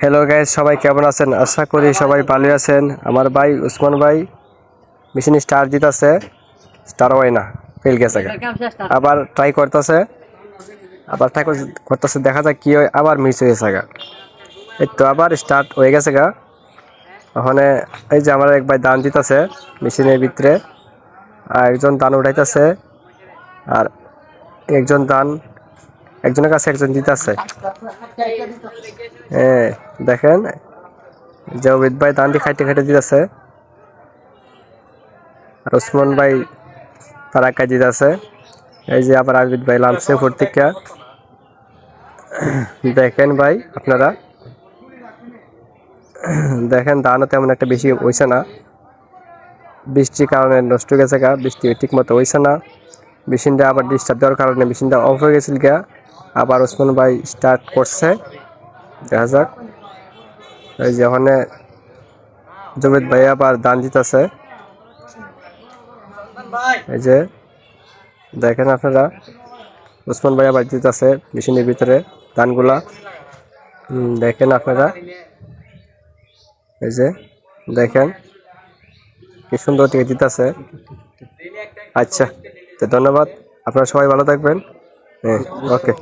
Hello guys, সবাই কেমন আছেন? আশা করি সবাই ভালো আছেন। আমার ভাই উসমান ভাই মেশিন স্টার দিতেছে, স্টার হয় না, ফেল গেছে। আবার ট্রাই করতেছে, দেখা যাক কি হয়। আবার মিস হয়েছে গা, এই তো আবার স্টার্ট হয়ে গেছে গা। ওখানে এই যে আমার এক ভাই দান দিতেছে মেশিনের ভিতরে, আর একজন দান উঠাইতেছে, আর একজনের কাছে একজন দিতেছে। হ্যাঁ, দেখেন যে অমিত ভাই দানটি খাইতে খাইতে দিতেছে, আর ওসমান ভাই তার একা দিতেছে। এই যে আবার আবিদ ভাই লামছে উপর থেকে, দেখেন ভাই আপনারা দেখেন ধানও তেমন একটা বেশি হইছে না, বৃষ্টির কারণে নষ্ট হয়ে গেছে গা। বৃষ্টি ঠিক মতো হইছে না, মেশিনটা আবার ডিস্টার্ব দেওয়ার কারণে মেশিনটা অফ হয়ে গেছিল গা। আবার ওসমান ভাই স্টার্ট করছে, দেখা যাক। এই যে ওখানে জমিত ভাই আবার দান দিতেছে, এই যে দেখেন আপনারা ওসমান ভাই আবার দিতেছে মেশিনের ভিতরে ধানগুলা। দেখেন আপনারা, এই যে দেখেন কি সুন্দর থেকে দিতেছে। আচ্ছা, তো ধন্যবাদ, আপনারা সবাই ভালো থাকবেন। হ্যাঁ, ওকে।